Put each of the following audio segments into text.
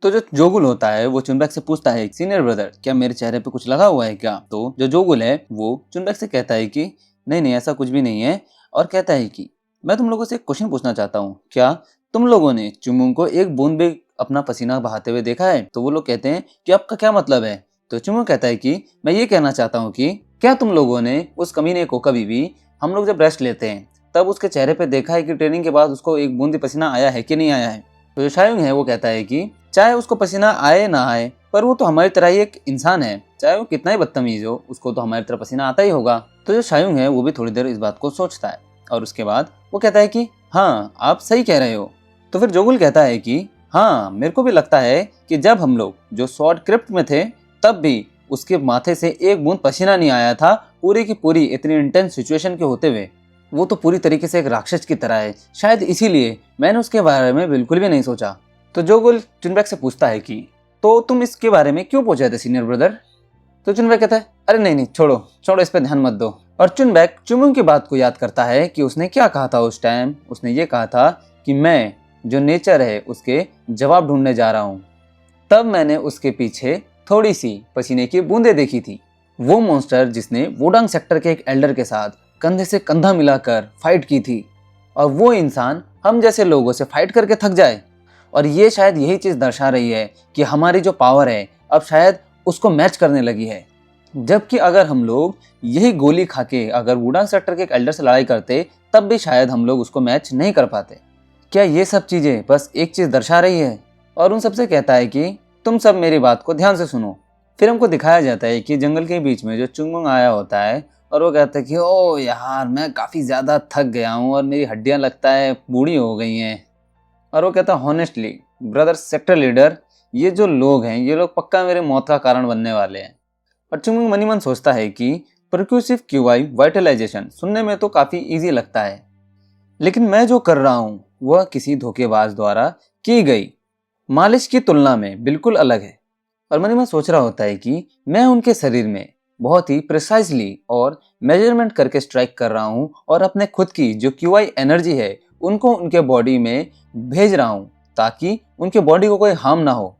तो जो जोगुल होता है वो चुनबैक से पूछता है, सीनियर ब्रदर क्या मेरे चेहरे पे कुछ लगा हुआ है क्या? तो जो जोगुल है वो चुनबैक से कहता है कि नहीं नहीं ऐसा कुछ भी नहीं है, और कहता है कि मैं तुम लोगों से एक क्वेश्चन पूछना चाहता हूँ, क्या तुम लोगों ने चुमुंग को एक बूंद भी अपना पसीना बहाते हुए देखा है? तो वो लोग कहते हैं कि आपका क्या मतलब है? तो चुमुंग कहता है कि मैं ये कहना चाहता हूँ कि क्या तुम लोगों ने उस कमीने को कभी भी, हम लोग जब रेस्ट लेते हैं तब उसके चेहरे पे देखा है कि ट्रेनिंग के बाद उसको एक बूंद भी पसीना आया है कि नहीं आया है? तो जो शायुंग है वो कहता है कि चाहे उसको पसीना आए ना आए, पर वो तो हमारी तरह ही एक इंसान है, चाहे वो कितना ही बदतमीज हो उसको तो हमारी तरह पसीना आता ही होगा। तो जो शायुंग है वो भी थोड़ी देर इस बात को सोचता है और उसके बाद वो कहता है कि हाँ आप सही कह रहे हो। तो फिर जोगुल कहता है कि हाँ मेरे को भी लगता है कि जब हम लोग जो स्वॉर्ड क्रिप्ट में थे तब भी उसके माथे से एक बूंद पसीना नहीं आया था, पूरी की पूरी इतनी इंटेंस सिचुएशन के होते हुए। वो तो पूरी तरीके से एक राक्षस की तरह है, शायद इसीलिए मैंने उसके बारे में बिल्कुल भी नहीं सोचा। तो जोगुल चुनबैक से पूछता है कि तो तुम इसके बारे में क्यों पूछ रहे थे सीनियर ब्रदर? तो चुनबैक कहता है अरे नहीं नहीं छोड़ो छोड़ो, इस पर ध्यान मत दो। और चुनबैक चुमुंग की बात को याद करता है कि उसने क्या कहा था उस टाइम। उसने ये कहा था कि मैं जो नेचर है उसके जवाब ढूंढने जा रहा हूँ। तब मैंने उसके पीछे थोड़ी सी पसीने की बूंदें देखी थी। वो मॉन्स्टर जिसने वुडांग सेक्टर के एक एल्डर के साथ कंधे से कंधा मिलाकर फाइट की थी, और वो इंसान हम जैसे लोगों से फाइट करके थक जाए। और ये शायद यही चीज दर्शा रही है कि हमारी जो पावर है अब शायद उसको मैच करने लगी है। जबकि अगर हम लोग यही गोली खा के अगर वुडांग सेक्टर के एक एल्डर से लड़ाई करते तब भी शायद हम लोग उसको मैच नहीं कर पाते। क्या ये सब चीजें बस एक चीज दर्शा रही है? और उन सबसे कहता है कि तुम सब मेरी बात को ध्यान से सुनो। फिर हमको दिखाया जाता है कि जंगल के बीच में जो चुंगमुंग आया होता है और वो कहता है कि ओ यार मैं काफ़ी ज़्यादा थक गया हूँ और मेरी हड्डियाँ लगता है बूढ़ी हो गई हैं। और वो कहता है हॉनेस्टली ब्रदर सेक्टर लीडर, ये जो लोग हैं ये लोग पक्का मेरे मौत का कारण बनने वाले हैं। और चुंगमुंग मनी मन सोचता है कि परक्यूसिव क्यूआई वाइटलाइजेशन सुनने में तो काफ़ी ईजी लगता है, लेकिन मैं जो कर रहा हूँ वह किसी धोखेबाज द्वारा की गई मालिश की तुलना में बिल्कुल अलग है। और मनी मन सोच रहा होता है कि मैं उनके शरीर में बहुत ही प्रिसाइजली और मेजरमेंट करके स्ट्राइक कर रहा हूँ और अपने खुद की जो क्यूआई एनर्जी है उनको उनके बॉडी में भेज रहा हूँ ताकि उनके बॉडी को कोई हार्म ना हो।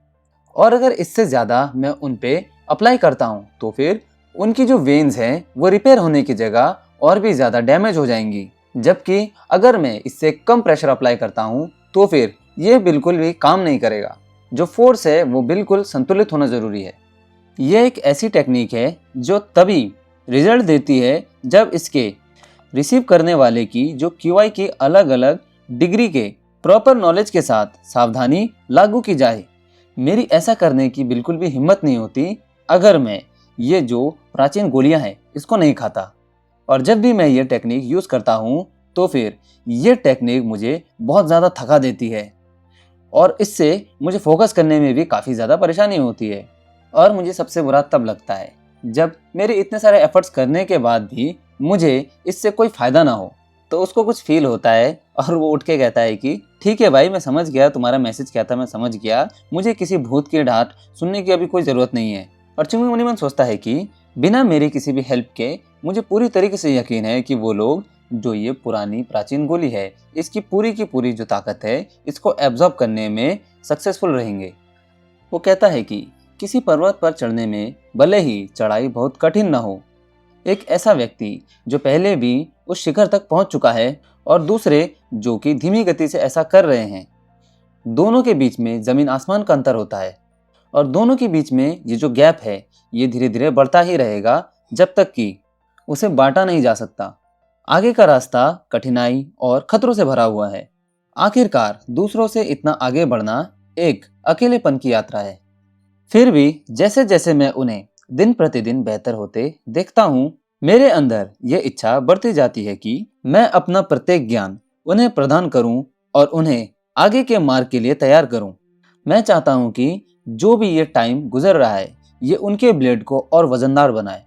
और अगर इससे ज़्यादा मैं उन पे अप्लाई करता हूँ तो फिर उनकी जो वेन्स हैं वो रिपेयर होने की जगह और भी ज़्यादा डैमेज हो जाएंगी। जबकि अगर मैं इससे कम प्रेशर अप्लाई करता हूँ तो फिर ये बिल्कुल भी काम नहीं करेगा। जो फोर्स है वो बिल्कुल संतुलित होना ज़रूरी है। यह एक ऐसी टेक्निक है जो तभी रिजल्ट देती है जब इसके रिसीव करने वाले की जो क्यूआई की अलग अलग डिग्री के प्रॉपर नॉलेज के साथ सावधानी लागू की जाए। मेरी ऐसा करने की बिल्कुल भी हिम्मत नहीं होती अगर मैं ये जो प्राचीन गोलियां हैं इसको नहीं खाता। और जब भी मैं ये टेक्निक यूज़ करता हूँ तो फिर ये टेक्निक मुझे बहुत ज़्यादा थका देती है और इससे मुझे फोकस करने में भी काफ़ी ज़्यादा परेशानी होती है। और मुझे सबसे बुरा तब लगता है जब मेरे इतने सारे एफर्ट्स करने के बाद भी मुझे इससे कोई फ़ायदा ना हो। तो उसको कुछ फील होता है और वो उठ के कहता है कि ठीक है भाई मैं समझ गया, तुम्हारा मैसेज क्या था मैं समझ गया, मुझे किसी भूत की डांट सुनने की अभी कोई ज़रूरत नहीं है। और चुंगमुंग मनी मन सोचता है कि बिना मेरी किसी भी हेल्प के मुझे पूरी तरीके से यकीन है कि वो लोग जो ये पुरानी प्राचीन गोली है इसकी पूरी की पूरी जो ताकत है इसको एब्जॉर्ब करने में सक्सेसफुल रहेंगे। वो कहता है कि किसी पर्वत पर चढ़ने में भले ही चढ़ाई बहुत कठिन न हो, एक ऐसा व्यक्ति जो पहले भी उस शिखर तक पहुंच चुका है और दूसरे जो कि धीमी गति से ऐसा कर रहे हैं, दोनों के बीच में जमीन आसमान का अंतर होता है। और दोनों के बीच में ये जो गैप है ये धीरे धीरे बढ़ता ही रहेगा जब तक कि उसे बांटा नहीं जा सकता। आगे का रास्ता कठिनाई और खतरों से भरा हुआ है। आखिरकार दूसरों से इतना आगे बढ़ना एक अकेलेपन की यात्रा है। फिर भी जैसे जैसे मैं उन्हें दिन प्रतिदिन बेहतर होते देखता हूँ मेरे अंदर यह इच्छा बढ़ती जाती है कि मैं अपना प्रत्येक ज्ञान उन्हें प्रदान करूँ और उन्हें आगे के मार्ग के लिए तैयार करूँ। मैं चाहता हूँ कि जो भी ये टाइम गुजर रहा है ये उनके ब्लेड को और वजनदार बनाए।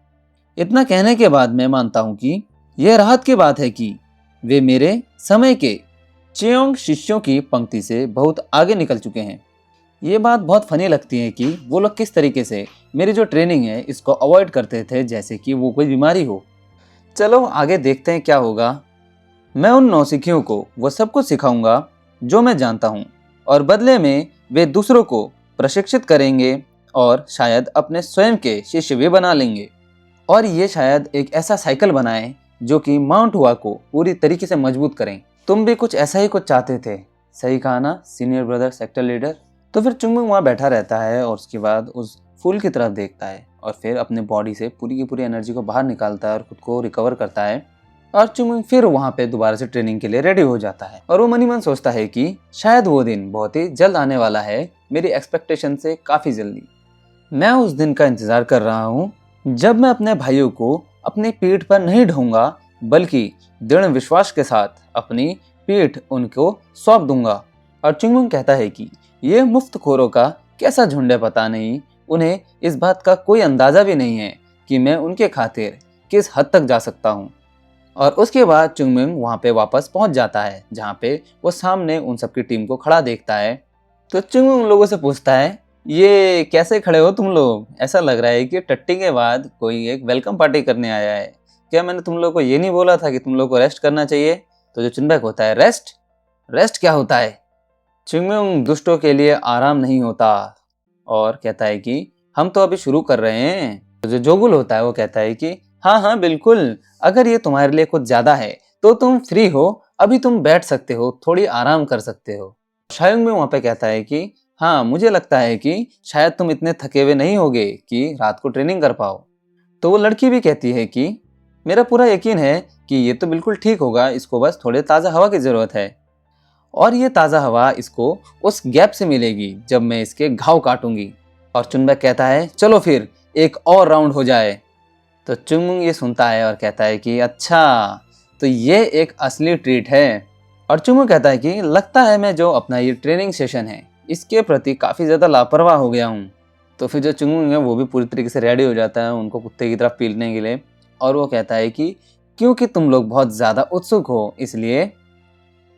इतना कहने के बाद मैं मानता हूँ कि यह राहत की बात है कि वे मेरे समय के चेयोंग शिष्यों की पंक्ति से बहुत आगे निकल चुके हैं। ये बात बहुत फनी लगती है कि वो लोग किस तरीके से मेरी जो ट्रेनिंग है इसको अवॉइड करते थे जैसे कि वो कोई बीमारी हो। चलो आगे देखते हैं क्या होगा। मैं उन नौसिखियों को वो सब कुछ सिखाऊंगा जो मैं जानता हूँ और बदले में वे दूसरों को प्रशिक्षित करेंगे और शायद अपने स्वयं के शिष्य भी बना लेंगे। और ये शायद एक ऐसा साइकिल बनाए जो कि माउंट हुआ को पूरी तरीके से मजबूत करें। तुम भी कुछ ऐसा ही कुछ चाहते थे, सही कहा ना सीनियर ब्रदर सेक्टर लीडर। तो फिर चुंगमुंग वहाँ बैठा रहता है और उसके बाद उस फूल की तरफ देखता है और फिर अपने बॉडी से पूरी की पूरी एनर्जी को बाहर निकालता है और खुद को रिकवर करता है। और चुंगमुंग फिर वहाँ पे दोबारा से ट्रेनिंग के लिए रेडी हो जाता है और वो मनी मन सोचता है कि शायद वो दिन बहुत ही जल्द आने वाला है, मेरी एक्सपेक्टेशन से काफ़ी जल्दी। मैं उस दिन का इंतज़ार कर रहा हूँ जब मैं अपने भाइयों को अपनी पीठ पर नहीं ढोऊंगा, बल्कि दृढ़ विश्वास के साथ अपनी पीठ उनको सौंप दूंगा। और चुंगमुंग कहता है कि ये मुफ्तखोरों का कैसा झुंड है पता नहीं, उन्हें इस बात का कोई अंदाज़ा भी नहीं है कि मैं उनके खातिर किस हद तक जा सकता हूँ। और उसके बाद चुंगमुंग वहाँ पे वापस पहुँच जाता है जहाँ पे वो सामने उन सबकी टीम को खड़ा देखता है। तो चुंगमुंग लोगों से पूछता है, ये कैसे खड़े हो तुम लोग? ऐसा लग रहा है कि टट्टी के बाद कोई एक वेलकम पार्टी करने आया है। क्या मैंने तुम लोग को ये नहीं बोला था कि तुम लोग को रेस्ट करना चाहिए? तो जो चुनबैक होता है, रेस्ट? रेस्ट क्या होता है? चुंगमुंग दुष्टों के लिए आराम नहीं होता और कहता है कि हम तो अभी शुरू कर रहे हैं। तो जो जोगुल होता है वो कहता है कि हाँ हाँ बिल्कुल, अगर ये तुम्हारे लिए कुछ ज्यादा है तो तुम फ्री हो, अभी तुम बैठ सकते हो, थोड़ी आराम कर सकते हो। शायुंग भी वहाँ पे कहता है कि हाँ मुझे लगता है कि शायद तुम इतने थके हुए नहीं होगे कि रात को ट्रेनिंग कर पाओ। तो वो लड़की भी कहती है कि मेरा पूरा यकीन है कि ये तो बिल्कुल ठीक होगा, इसको बस थोड़े ताज़ा हवा की ज़रूरत है और ये ताज़ा हवा इसको उस गैप से मिलेगी जब मैं इसके घाव काटूंगी। और चुनबैक कहता है चलो फिर एक और राउंड हो जाए। तो चुंगमुंग ये सुनता है और कहता है कि अच्छा, तो ये एक असली ट्रीट है। और चुंगमुंग कहता है कि लगता है मैं जो अपना ये ट्रेनिंग सेशन है इसके प्रति काफ़ी ज़्यादा लापरवाह हो गया हूँ। तो फिर जो चुंगमुंग है वो भी पूरी तरीके से रेडी हो जाता है उनको कुत्ते की तरफ पीटने के लिए। और वो कहता है कि क्योंकि तुम लोग बहुत ज़्यादा उत्सुक हो, इसलिए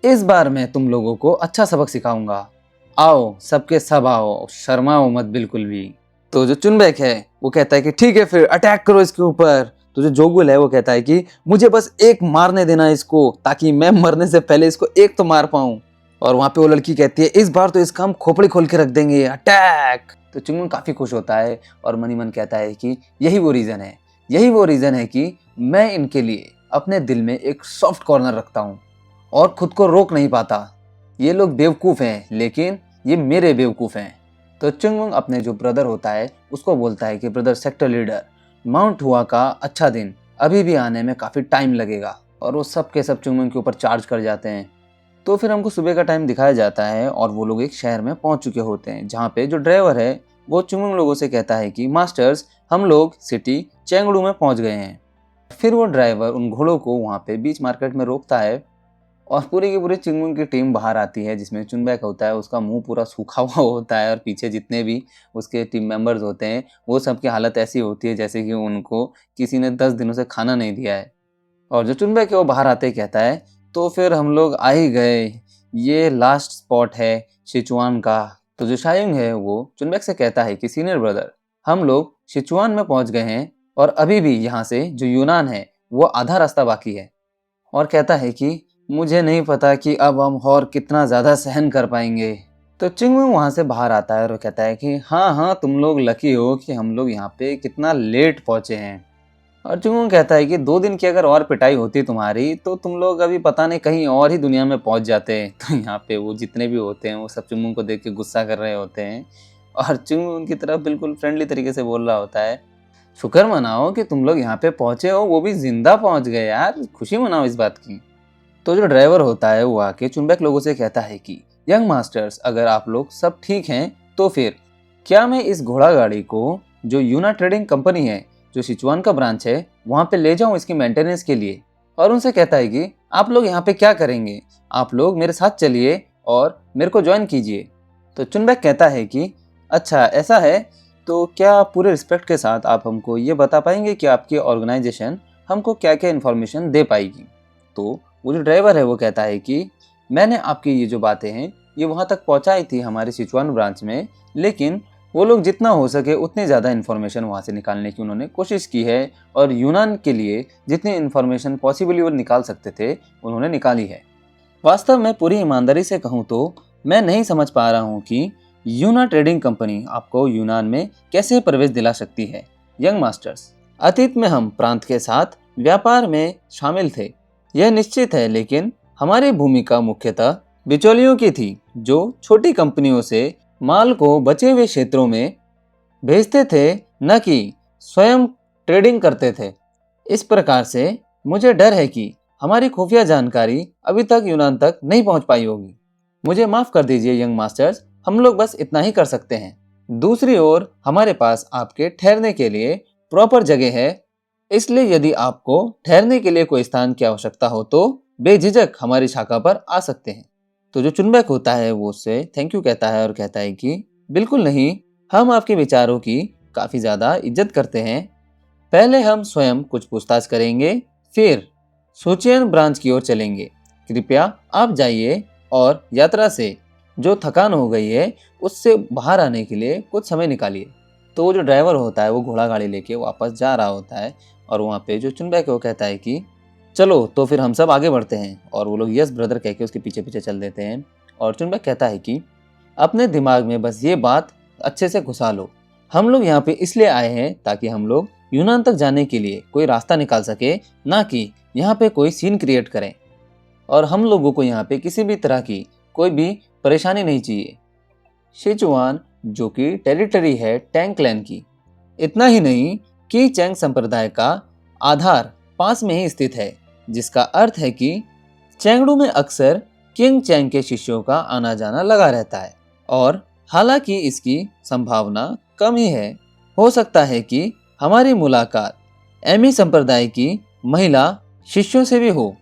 इस बार मैं तुम लोगों को अच्छा सबक सिखाऊंगा। आओ सबके सब आओ, शर्माओ मत बिल्कुल भी। तो जो चुनबैक है वो कहता है कि ठीक है फिर अटैक करो इसके ऊपर। तो जो जोगुल है वो कहता है कि मुझे बस एक मारने देना इसको, ताकि मैं मरने से पहले इसको एक तो मार पाऊं। और वहाँ पे वो लड़की कहती है इस बार तो इसका हम खोपड़ी खोल के रख देंगे, अटैक। तो चुंगमुंग काफ़ी खुश होता है और मनी मन कहता है कि यही वो रीज़न है कि मैं इनके लिए अपने दिल में एक सॉफ्ट कॉर्नर रखता हूँ और खुद को रोक नहीं पाता। ये लोग बेवकूफ़ हैं लेकिन ये मेरे बेवकूफ़ हैं। तो चुंगमुंग अपने जो ब्रदर होता है उसको बोलता है कि ब्रदर सेक्टर लीडर, माउंट हुआ का अच्छा दिन अभी भी आने में काफ़ी टाइम लगेगा। और वो सब के सब चुंगमुंग के ऊपर चार्ज कर जाते हैं। तो फिर हमको सुबह का टाइम दिखाया जाता है और वो लोग एक शहर में पहुंच चुके होते हैं जहाँ पे जो ड्राइवर है वो चुंगमुंग लोगों से कहता है कि मास्टर्स, हम लोग सिटी चेंगडू में पहुंच गए हैं। फिर वो ड्राइवर उन घोड़ों को वहाँ पे बीच मार्केट में रोकता है और पूरी की पूरी चुंगमुंग की टीम बाहर आती है जिसमें चुनबैक होता है, उसका मुंह पूरा सूखा हुआ होता है और पीछे जितने भी उसके टीम मेंबर्स होते हैं वो सबकी हालत ऐसी होती है जैसे कि उनको किसी ने 10 दिनों से खाना नहीं दिया है। और जो चुनबैक है वो बाहर आते ही कहता है तो फिर हम लोग आ ही गए, ये लास्ट स्पॉट है सिचुआन का। तो जो शायुंग है वो चुनबैक से कहता है कि सीनियर ब्रदर, हम लोग सिचुआन में पहुंच गए हैं और अभी भी यहाँ से जो यूनान है वो आधा रास्ता बाकी है। और कहता है कि मुझे नहीं पता कि अब हम और कितना ज़्यादा सहन कर पाएंगे। तो चिंगमुंग वहाँ से बाहर आता है और कहता है कि हाँ हाँ, तुम लोग लकी हो कि हम लोग यहाँ पे कितना लेट पहुँचे हैं। और चिंगमुंग कहता है कि 2 दिन की अगर और पिटाई होती तुम्हारी तो तुम लोग अभी पता नहीं कहीं और ही दुनिया में पहुँच जाते। तो यहाँ पे वो जितने भी होते हैं वो सब चिंगमुंग को देख के गुस्सा कर रहे होते हैं और चिंगमुंग की तरफ बिल्कुल फ्रेंडली तरीके से बोल रहा होता है, शुक्र मनाओ कि तुम लोग यहाँ पे पहुँचे हो, वो भी जिंदा पहुँच गए यार, खुशी मनाओ इस बात की। तो जो ड्राइवर होता है वो आके चुनबैक लोगों से कहता है कि यंग मास्टर्स, अगर आप लोग सब ठीक हैं तो फिर क्या मैं इस घोड़ा गाड़ी को जो यूना ट्रेडिंग कंपनी है जो सिचुआन का ब्रांच है वहाँ पे ले जाऊँ इसकी मेंटेनेंस के लिए। और उनसे कहता है कि आप लोग यहाँ पे क्या करेंगे, आप लोग मेरे साथ चलिए और मेरे को ज्वाइन कीजिए। तो चुनबैक कहता है कि अच्छा ऐसा है, तो क्या पूरे रिस्पेक्ट के साथ आप हमको ये बता पाएंगे कि आपकी ऑर्गेनाइजेशन हमको क्या क्या इन्फॉर्मेशन दे पाएगी। तो वो जो ड्राइवर है वो कहता है कि मैंने आपकी ये जो बातें हैं ये वहाँ तक पहुँचाई थी हमारी सिचुआन ब्रांच में, लेकिन वो लोग जितना हो सके उतनी ज़्यादा इन्फॉर्मेशन वहाँ से निकालने की उन्होंने कोशिश की है और यूनान के लिए जितनी इन्फॉर्मेशन पॉसिबली वो निकाल सकते थे उन्होंने निकाली है। वास्तव में पूरी ईमानदारी से कहूँ तो मैं नहीं समझ पा रहा हूँ कि यूना ट्रेडिंग कंपनी आपको यूनान में कैसे प्रवेश दिला सकती है? यंग मास्टर्स, अतीत में हम प्रांत के साथ व्यापार में शामिल थे, यह निश्चित है, लेकिन हमारी भूमिका मुख्यतः बिचौलियों की थी जो छोटी कंपनियों से माल को बचे हुए क्षेत्रों में भेजते थे, न कि स्वयं ट्रेडिंग करते थे। इस प्रकार से मुझे डर है कि हमारी खुफिया जानकारी अभी तक यूनान तक नहीं पहुंच पाई होगी। मुझे माफ कर दीजिए यंग मास्टर्स, हम लोग बस इतना ही कर सकते हैं। दूसरी ओर हमारे पास आपके ठहरने के लिए प्रॉपर जगह है, इसलिए यदि आपको ठहरने के लिए कोई स्थान की आवश्यकता हो तो बेझिझक हमारी शाखा पर आ सकते हैं। तो जो चुनबैक होता है वो उससे थैंक यू कहता है और कहता है कि बिल्कुल नहीं, हम आपके विचारों की काफी ज्यादा इज्जत करते हैं। पहले हम स्वयं कुछ पूछताछ करेंगे, फिर सोचियन ब्रांच की ओर चलेंगे। कृपया आप जाइए और यात्रा से जो थकान हो गई है उससे बाहर आने के लिए कुछ समय निकालिए। तो वो जो ड्राइवर होता है वो घोड़ा गाड़ी लेके वापस जा रहा होता है और वहाँ पे जो चुनबैक है वो कहता है कि चलो तो फिर हम सब आगे बढ़ते हैं, और वो लोग यस ब्रदर कह के उसके पीछे पीछे चल देते हैं। और चुनबैक कहता है कि अपने दिमाग में बस ये बात अच्छे से घुसा लो, हम लोग यहाँ पे इसलिए आए हैं ताकि हम लोग यूनान तक जाने के लिए कोई रास्ता निकाल सके, ना कि यहाँ पे कोई सीन क्रिएट करें। और हम लोगों को यहाँ पे किसी भी तरह की कोई भी परेशानी नहीं चाहिए। सिचुआन जो कि टेरिटरी है टैंग क्लैन की, इतना ही नहीं कि चैंग संप्रदाय का आधार पास में ही स्थित है, जिसका अर्थ है कि चैंगडू में अक्सर किंग चैंग के शिष्यों का आना जाना लगा रहता है। और हालांकि इसकी संभावना कम ही है, हो सकता है कि हमारी मुलाकात एमी संप्रदाय की महिला शिष्यों से भी हो,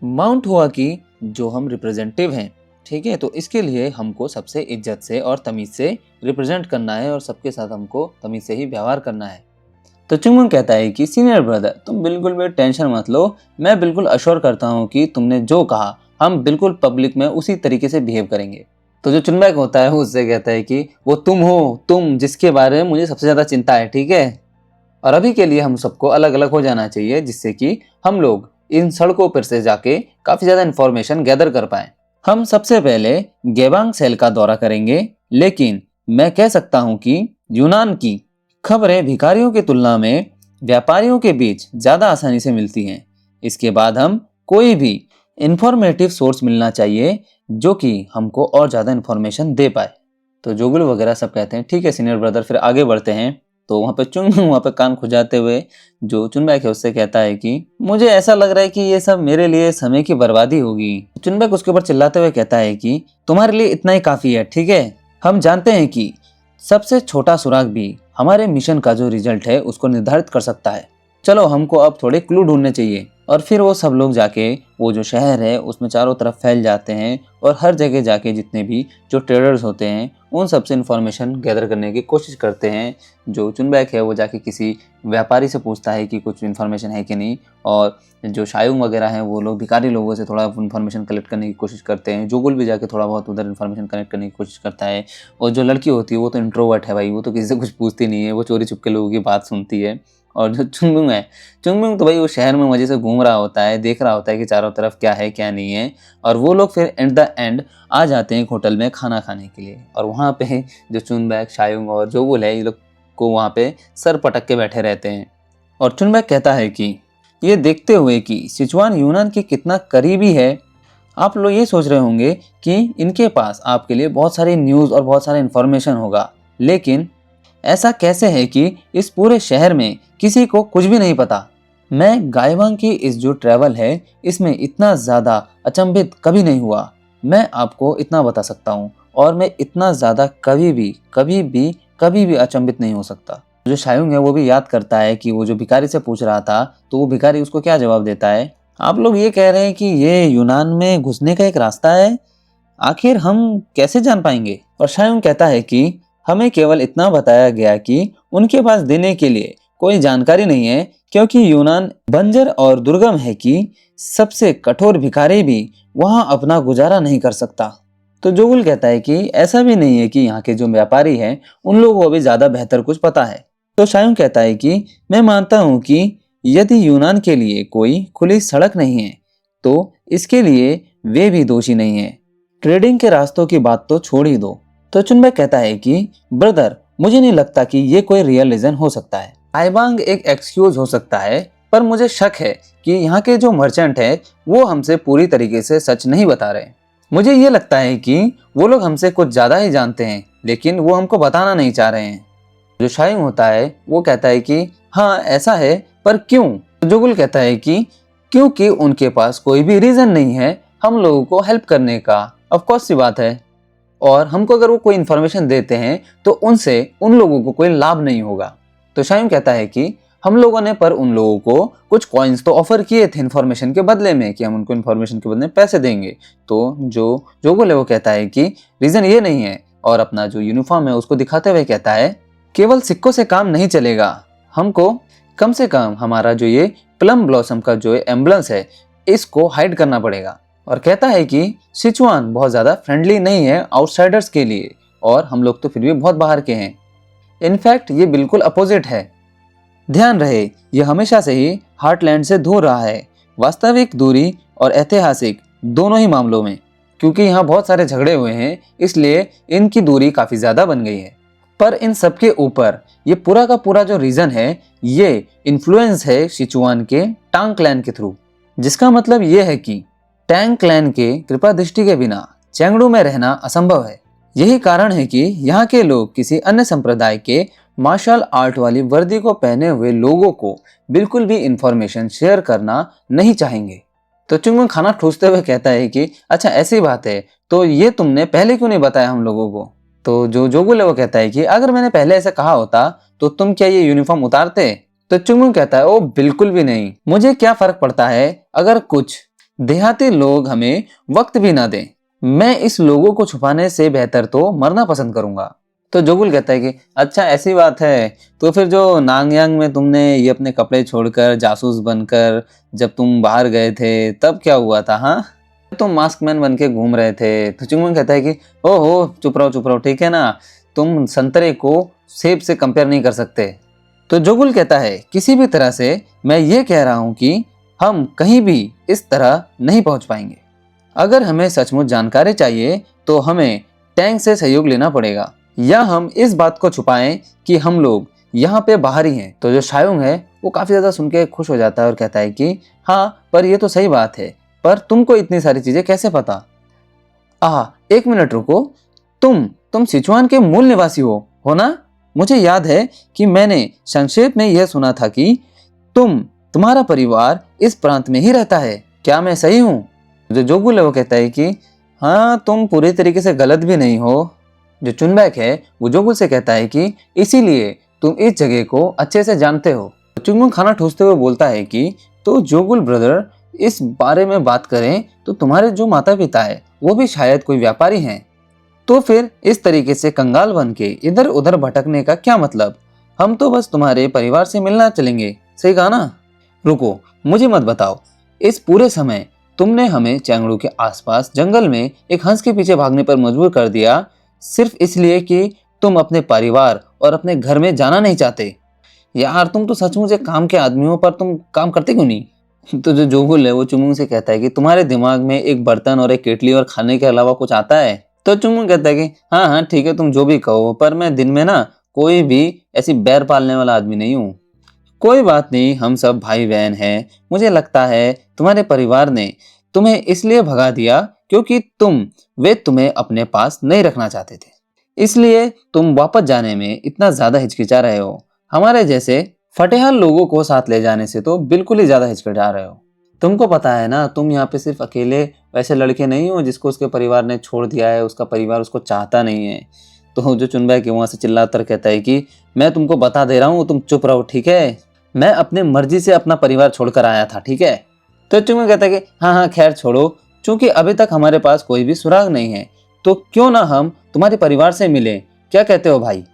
माउंट हुआ की जो हम रिप्रेजेंटेटिव हैं। ठीक है, तो इसके लिए हमको सबसे इज्जत से और तमीज से रिप्रेजेंट करना है और सबके साथ हमको तमीज से ही व्यवहार करना है। तो चुंगमुंग कहता है कि सीनियर ब्रदर तुम बिल्कुल भी टेंशन मत लो, मैं बिल्कुल अश्योर करता हूँ कि तुमने जो कहा हम बिल्कुल पब्लिक में उसी तरीके से बिहेव करेंगे। तो जो चुनबैक होता है वो उससे कहता है कि वो तुम हो, तुम जिसके बारे में मुझे सबसे ज्यादा चिंता है, ठीक है। और अभी के लिए हम सबको अलग अलग हो जाना चाहिए, जिससे कि हम लोग इन सड़कों पर से जाके काफी ज्यादा इंफॉर्मेशन गैदर कर पाए। हम सबसे पहले गेबांग सेल का दौरा करेंगे, लेकिन मैं कह सकता हूँ कि यूनान की खबरें भिखारियों की तुलना में व्यापारियों के बीच ज्यादा आसानी से मिलती हैं। इसके बाद हम कोई भी इंफॉर्मेटिव सोर्स मिलना चाहिए जो कि हमको और ज्यादा इंफॉर्मेशन दे पाए। तो जोगुल वगैरह सब कहते हैं ठीक है सीनियर ब्रदर, फिर आगे बढ़ते हैं। तो वहाँ पे चुनबैक वहाँ पे कान खुजाते हुए जो चुनबैक है उससे कहता है कि मुझे ऐसा लग रहा है कि ये सब मेरे लिए समय की बर्बादी होगी। चुनबैक उसके ऊपर चिल्लाते हुए कहता है कि तुम्हारे लिए इतना ही काफी है, ठीक है। हम जानते हैं कि सबसे छोटा सुराग भी हमारे मिशन का जो रिजल्ट है उसको निर्धारित कर सकता है। चलो हमको अब थोड़े क्लू ढूंढने चाहिए। और फिर वो सब लोग जाके वो जो शहर है उसमें चारों तरफ फैल जाते हैं और हर जगह जाके जितने भी जो ट्रेडर्स होते हैं उन सबसे इन्फॉर्मेशन गैदर करने की कोशिश करते हैं। जो चुनबैक है वो जाके किसी व्यापारी से पूछता है कि कुछ इन्फॉर्मेशन है कि नहीं, और जो शायुंग वगैरह हैं वो लोग भिखारी लोगों से थोड़ा इन्फॉर्मेशन कलेक्ट करने की कोशिश करते हैं। जोगुल भी जाके थोड़ा बहुत उधर इन्फॉर्मेशन कलेक्ट करने की कोशिश करता है। और जो लड़की होती है वो तो इंट्रोवर्ट है भाई, वो तो किसी से कुछ पूछती नहीं है, वो चोरी छुपके लोगों की बात सुनती है। और जो चुंगमुंग है, चुंगमुंग तो भाई वो शहर में मजे से घूम रहा होता है, देख रहा होता है कि चारों तरफ क्या है क्या नहीं है। और वो लोग फिर एट द एंड आ जाते हैं होटल में खाना खाने के लिए। और वहाँ पे जो चुनबैक, शायुंग और जोगुल है ये लोग को वहाँ पे सर पटक के बैठे रहते हैं। और चुनबैक कहता है कि ये देखते हुए कि सिचुआन यूनान के कितना करीबी है, आप लोग ये सोच रहे होंगे कि इनके पास आपके लिए बहुत सारी न्यूज़ और बहुत सारा इन्फॉर्मेशन होगा, लेकिन ऐसा कैसे है कि इस पूरे शहर में किसी को कुछ भी नहीं पता। मैं गायवांग की इस जो ट्रैवल है इसमें इतना ज़्यादा अचंभित कभी नहीं हुआ। मैं आपको इतना बता सकता हूँ, और मैं इतना ज़्यादा कभी भी अचंभित नहीं हो सकता। जो शायुंग है वो भी याद करता है कि वो जो भिखारी से पूछ रहा था तो वो भिखारी उसको क्या जवाब देता है। आप लोग ये कह रहे हैं कि ये यूनान में घुसने का एक रास्ता है, आखिर हम कैसे जान पाएंगे। और शायुंग कहता है कि हमें केवल इतना बताया गया कि उनके पास देने के लिए कोई जानकारी नहीं है, क्योंकि यूनान बंजर और दुर्गम है कि सबसे कठोर भिखारी भी वहां अपना गुजारा नहीं कर सकता। तो जोगुल कहता है कि ऐसा भी नहीं है कि यहाँ के जो व्यापारी हैं उन लोगों को भी ज्यादा बेहतर कुछ पता है। तो शायुंग कहता है कि मैं मानता हूँ कि यदि यूनान के लिए कोई खुली सड़क नहीं है तो इसके लिए वे भी दोषी नहीं है। ट्रेडिंग के रास्तों की बात तो छोड़ ही दो, तो चुनबे कहता है कि ब्रदर, मुझे नहीं लगता कि ये कोई रियल रीजन हो सकता है। आईबांग एक एक्सक्यूज हो सकता है, पर मुझे शक है कि यहाँ के जो मर्चेंट है वो हमसे पूरी तरीके से सच नहीं बता रहे। मुझे ये लगता है कि वो लोग हमसे कुछ ज्यादा ही जानते हैं, लेकिन वो हमको बताना नहीं चाह रहे हैं। जो शाइंग होता है वो कहता है कि हाँ ऐसा है, पर क्यों? तो जोगुल कहता है कि क्योंकि उनके पास कोई भी रीजन नहीं है हम लोगों को हेल्प करने का। ऑफ कोर्स सी बात है, और हमको अगर वो कोई इन्फॉर्मेशन देते हैं तो उनसे उन लोगों को कोई लाभ नहीं होगा। तो शाइम कहता है कि हम लोगों ने पर उन लोगों को कुछ कॉइन्स तो ऑफर किए थे इन्फॉर्मेशन के बदले में, कि हम उनको इन्फॉर्मेशन के बदले में पैसे देंगे। तो जो जोगुल है वो कहता है कि रीजन ये नहीं है, और अपना जो यूनिफॉर्म है उसको दिखाते हुए कहता है केवल सिक्कों से काम नहीं चलेगा, हमको कम से कम हमारा जो ये प्लम ब्लॉसम का जो एम्बलेंस है इसको हाइड करना पड़ेगा। और कहता है कि सिचुआन बहुत ज्यादा फ्रेंडली नहीं है आउटसाइडर्स के लिए, और हम लोग तो फिर भी बहुत बाहर के हैं। इनफैक्ट ये बिल्कुल अपोजिट है। ध्यान रहे ये हमेशा से ही हार्टलैंड से दूर रहा है, वास्तविक दूरी और ऐतिहासिक दोनों ही मामलों में। क्योंकि यहाँ बहुत सारे झगड़े हुए हैं इसलिए इनकी दूरी काफी ज्यादा बन गई है। पर इन सबके ऊपर ये पूरा का पूरा जो रीजन है ये इन्फ्लुएंस है सिचुआन के टांग क्लैन के थ्रू, जिसका मतलब ये है कि टैंग क्लैन के कृपा दृष्टि के बिना चेंगडू में रहना असंभव है। यही कारण है कि यहाँ के लोग किसी अन्य संप्रदाय के मार्शल आर्ट वाली वर्दी को पहने हुए लोगों को बिल्कुल भी इंफॉर्मेशन शेयर करना नहीं चाहेंगे। तो चुंगमुंग खाना ठूसते हुए कहता है कि अच्छा ऐसी बात है, तो ये तुमने पहले क्यों नहीं बताया हम लोगों को? तो जो जोगुल है वो कहता है कि अगर मैंने पहले ऐसा कहा होता तो तुम क्या ये यूनिफॉर्म उतारते? तो चुंगमुंग कहता है ओ बिल्कुल भी नहीं, मुझे क्या फर्क पड़ता है अगर कुछ देहाती लोग हमें वक्त भी ना दें, मैं इस लोगों को छुपाने से बेहतर तो मरना पसंद करूंगा। तो जोगुल कहता है कि अच्छा ऐसी बात है, तो फिर जो नांगयांग में तुमने ये अपने कपड़े छोड़कर जासूस बनकर जब तुम बाहर गए थे तब क्या हुआ था? हाँ, तुम मास्कमैन बन के घूम रहे थे। तो चुंगमुंग कहता है कि ओहो चुप रहो ठीक है ना, तुम संतरे को सेब से कंपेयर नहीं कर सकते। तो जोगुल कहता है किसी भी तरह से मैं ये कह रहा हूँ कि हम कहीं भी इस तरह नहीं पहुंच पाएंगे। अगर हमें सचमुच जानकारी चाहिए तो हमें टैंक से सहयोग लेना पड़ेगा, या हम इस बात को छुपाएं कि हम लोग यहाँ पे बाहर ही हैं। तो जो शायुंग है वो काफी ज्यादा सुन के खुश हो जाता है और कहता है कि हाँ पर ये तो सही बात है, पर तुमको इतनी सारी चीजें कैसे पता? एक मिनट रुको, तुम सिचुआन के मूल निवासी हो ना? मुझे याद है कि मैंने संक्षेप में यह सुना था कि तुम्हारा परिवार इस प्रांत में ही रहता है, क्या मैं सही हूँ? जो जोगुल है वो कहता है कि हाँ तुम पूरी तरीके से गलत भी नहीं हो। जो चुनबैक है वो जोगुल से कहता है कि इसीलिए तुम इस जगह को अच्छे से जानते हो। तो चुंगमुंग खाना ठूसते हुए बोलता है कि तो जोगुल ब्रदर, इस बारे में बात करें तो तुम्हारे जो माता पिता है वो भी शायद कोई व्यापारी हैं, तो फिर इस तरीके से कंगाल बन के इधर उधर भटकने का क्या मतलब? हम तो बस तुम्हारे परिवार से मिलना चलेंगे, सही कहा ना? रुको, मुझे मत बताओ, इस पूरे समय तुमने हमें चेंगडू के आसपास जंगल में एक हंस के पीछे भागने पर मजबूर कर दिया, सिर्फ इसलिए कि तुम अपने परिवार और अपने घर में जाना नहीं चाहते। यार तुम तो सचमुच एक काम के आदमी हो, पर तुम काम करते क्यों नहीं? तो जो जोगुल है वो चुंगमुंग से कहता है कि तुम्हारे दिमाग में एक बर्तन और एक केटली और खाने के अलावा कुछ आता है? तो चुंगमुंग कहता है कि हाँ ठीक है तुम जो भी कहो, पर मैं दिन में ना कोई भी ऐसी बैर पालने वाला आदमी नहीं हूँ। कोई बात नहीं, हम सब भाई बहन हैं। मुझे लगता है तुम्हारे परिवार ने तुम्हें इसलिए भगा दिया क्योंकि वे तुम्हें अपने पास नहीं रखना चाहते थे, इसलिए तुम वापस जाने में इतना ज्यादा हिचकिचा रहे हो। हमारे जैसे फटेहाल लोगों को साथ ले जाने से तो बिल्कुल ही ज्यादा हिचकिचा रहे हो। तुमको पता है ना, तुम यहाँ पे सिर्फ अकेले वैसे लड़के नहीं हो जिसको उसके परिवार ने छोड़ दिया है, उसका परिवार उसको चाहता नहीं है। तो जो चुनबैक है वहां से चिल्लाकर कहता है कि मैं तुमको बता दे रहा हूँ, तुम चुप रहो ठीक है, मैं अपने मर्जी से अपना परिवार छोड़कर आया था, ठीक है? तो चुंगमुंग कहता है कि हाँ खैर छोड़ो, क्योंकि अभी तक हमारे पास कोई भी सुराग नहीं है, तो क्यों ना हम तुम्हारे परिवार से मिले, क्या कहते हो भाई?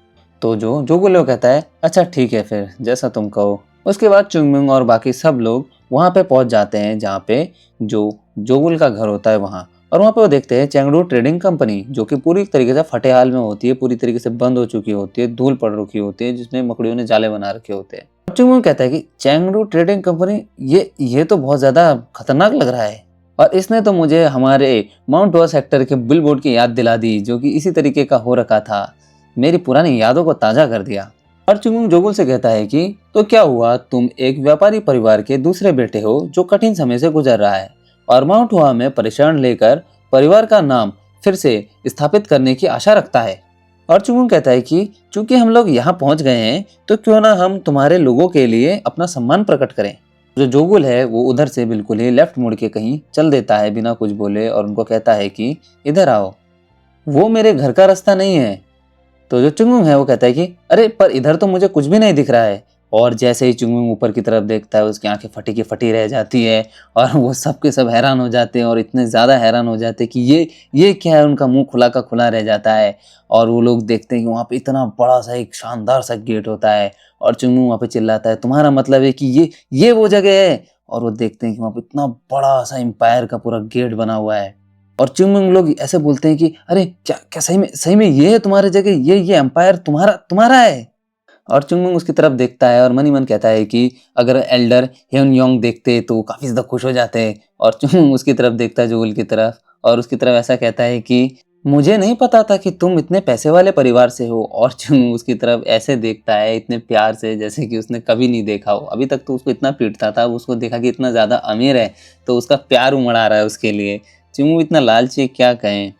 तो जो जोगुल कहता है अच्छा ठीक है फिर जैसा तुम कहो। उसके बाद चुंगमुंग और बाकी सब लोग वहां पे पहुंच जाते हैं जहाँ पे जो जोगुल का घर होता है वहां, और वहाँ पे वो देखते हैं चेंगडू ट्रेडिंग कंपनी, जो कि पूरी तरीके से फटे हाल में होती है, पूरी तरीके से बंद हो चुकी होती है, धूल पड़ रखी होती है, जिसमें मकड़ियों ने जाले बना रखे होते हैं। चुंगमुंग कहता है कि चेंगडू ट्रेडिंग कंपनी, ये तो बहुत ज्यादा खतरनाक लग रहा है। और इसने तो मुझे हमारे माउंट हुआ सेक्टर के बिलबोर्ड की याद दिला दी, जो कि इसी तरीके का हो रखा था। मेरी पुरानी यादों को ताजा कर दिया। और चुंगमुंग जोगुल से कहता है कि तो क्या हुआ, तुम एक व्यापारी परिवार के दूसरे बेटे हो जो कठिन समय से गुजर रहा है और माउंट हुआ में परिश्रम लेकर परिवार का नाम फिर से स्थापित करने की आशा रखता है। और चुंगमुंग कहता है कि चूंकि हम लोग यहाँ पहुंच गए हैं तो क्यों ना हम तुम्हारे लोगों के लिए अपना सम्मान प्रकट करें। जो जोगुल है वो उधर से बिल्कुल ही लेफ्ट मुड़ के कहीं चल देता है बिना कुछ बोले और उनको कहता है कि इधर आओ, वो मेरे घर का रास्ता नहीं है। तो जो चुंगमुंग है वो कहता है कि अरे पर इधर तो मुझे कुछ भी नहीं दिख रहा है। और जैसे ही चुंगमुंग ऊपर की तरफ देखता है उसकी आंखें फटी की फटी रह जाती है और वो सब के सब हैरान हो जाते हैं और इतने ज़्यादा हैरान हो जाते हैं कि ये क्या है। उनका मुंह खुला का खुला रह जाता है और वो लोग देखते हैं कि वहाँ पे इतना बड़ा सा एक शानदार सा गेट होता है और चुंगमुंग वहाँ पे चिल्लाता है तुम्हारा मतलब है कि ये वो जगह है। और वो देखते हैं कि वहाँ पे इतना बड़ा सा एम्पायर का पूरा गेट बना हुआ है और चुंगमुंग लोग ऐसे बोलते हैं कि अरे क्या क्या सही में ये है तुम्हारी जगह, ये एम्पायर तुम्हारा तुम्हारा है। और चुंगमुंग उसकी तरफ देखता है और मन ही मन कहता है कि अगर एल्डर ह्योन योंग देखते तो वो काफी ज्यादा खुश हो जाते। और चुंगमुंग उसकी तरफ देखता है जोगुल की तरफ और उसकी तरफ ऐसा कहता है कि मुझे नहीं पता था कि तुम इतने पैसे वाले परिवार से हो। और चुंगमुंग उसकी तरफ ऐसे देखता है इतने प्यार से जैसे कि उसने कभी नहीं देखा हो। अभी तक तो उसको इतना पीटता था, उसको देखा कि इतना ज्यादा अमीर है तो उसका प्यार उमड़ा रहा है उसके लिए। चुंगमुंग इतना लालची क्या कहें।